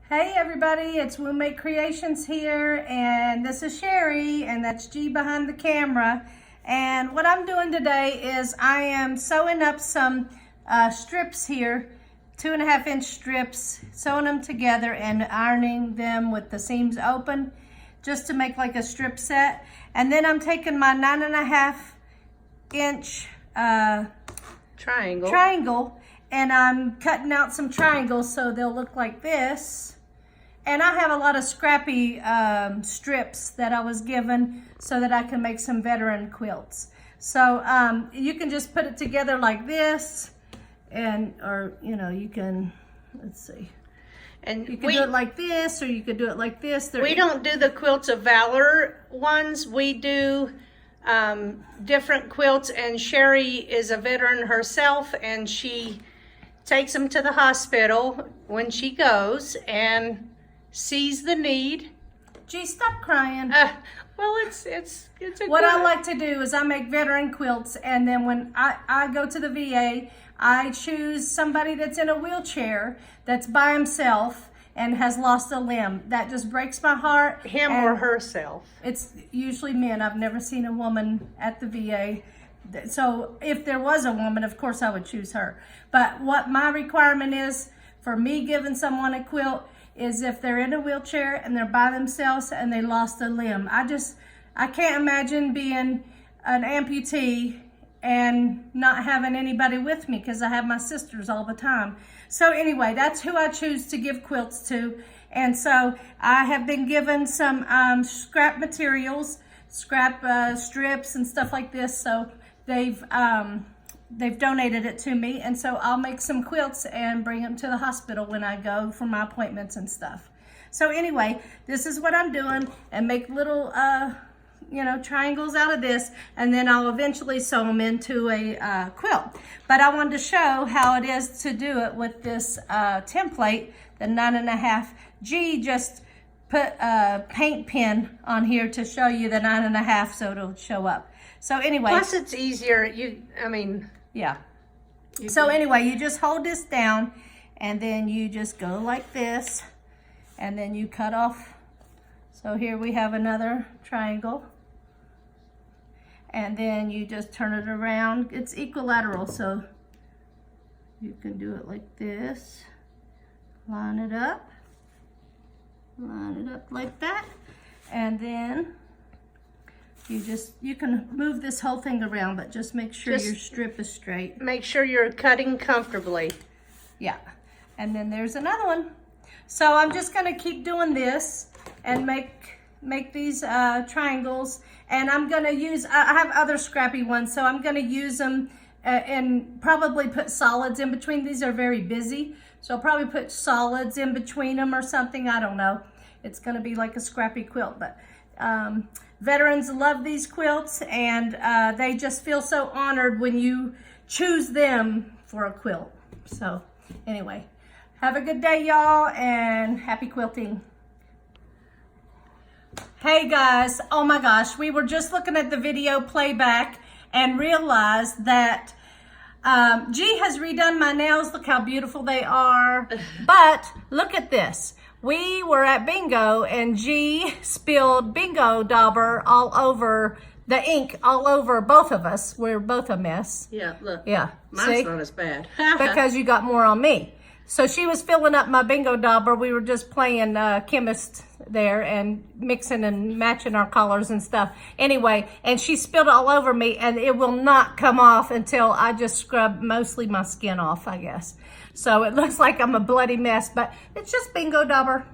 Hey everybody, it's Womake Creations here, and this is Sherry, and that's G behind the camera. And what I'm doing today is I am sewing up some strips here, 2.5-inch strips, sewing them together and ironing them with the seams open, just to make like a strip set. And then I'm taking my 9.5-inch triangle, and I'm cutting out some triangles so they'll look like this. And I have a lot of scrappy strips that I was given so that I can make some veteran quilts. So you can just put it together like this, or you know, you can, let's see. And you can do it like this, or you could do it like this. We don't do the Quilts of Valor ones. We do different quilts, and Sherry is a veteran herself, and she takes them to the hospital when she goes and sees the need. Gee, stop crying. Well, it's a what I like to do is I make veteran quilts, and then when I go to the VA, I choose somebody that's in a wheelchair, that's by himself and has lost a limb. That just breaks my heart. Him or herself. It's usually men. I've never seen a woman at the VA. So if there was a woman, of course I would choose her. But what my requirement is for me giving someone a quilt is if they're in a wheelchair and they're by themselves and they lost a limb. I can't imagine being an amputee and not having anybody with me, because I have my sisters all the time. So anyway, that's who I choose to give quilts to. And so I have been given some scrap materials, scrap strips and stuff like this. So they've donated it to me, and so I'll make some quilts and bring them to the hospital when I go for my appointments and stuff. So anyway, this is what I'm doing, and make little triangles out of this, and then I'll eventually sew them into a quilt. But I wanted to show how it is to do it with this template, the 9.5. G just put a paint pen on here to show you the 9.5 so it'll show up. So anyway. Plus it's easier, yeah. So anyway, you just hold this down, and then you just go like this, and then you cut off. So here we have another triangle. And then you just turn it around. It's equilateral, so you can do it like this. Line it up like that. And then you can move this whole thing around, but just make sure your strip is straight. Make sure you're cutting comfortably. Yeah. And then there's another one. So I'm just gonna keep doing this and make these triangles. And I'm gonna use, I have other scrappy ones, so I'm gonna use them and probably put solids in between. These are very busy, so I'll probably put solids in between them or something, I don't know. It's gonna be like a scrappy quilt, but veterans love these quilts, and they just feel so honored when you choose them for a quilt. So anyway, have a good day, y'all, and happy quilting. Hey guys, oh my gosh, we were just looking at the video playback and realized that G has redone my nails. Look how beautiful they are. But look at this. We were at bingo, and G spilled bingo dauber all over the ink, all over both of us. We're both a mess. Yeah, look. Yeah. Mine's not as bad. Because you got more on me. So she was filling up my bingo dauber. We were just playing chemist there and mixing and matching our colors and stuff. Anyway, and she spilled it all over me, and it will not come off until I just scrub mostly my skin off, I guess. So it looks like I'm a bloody mess, but it's just bingo dauber.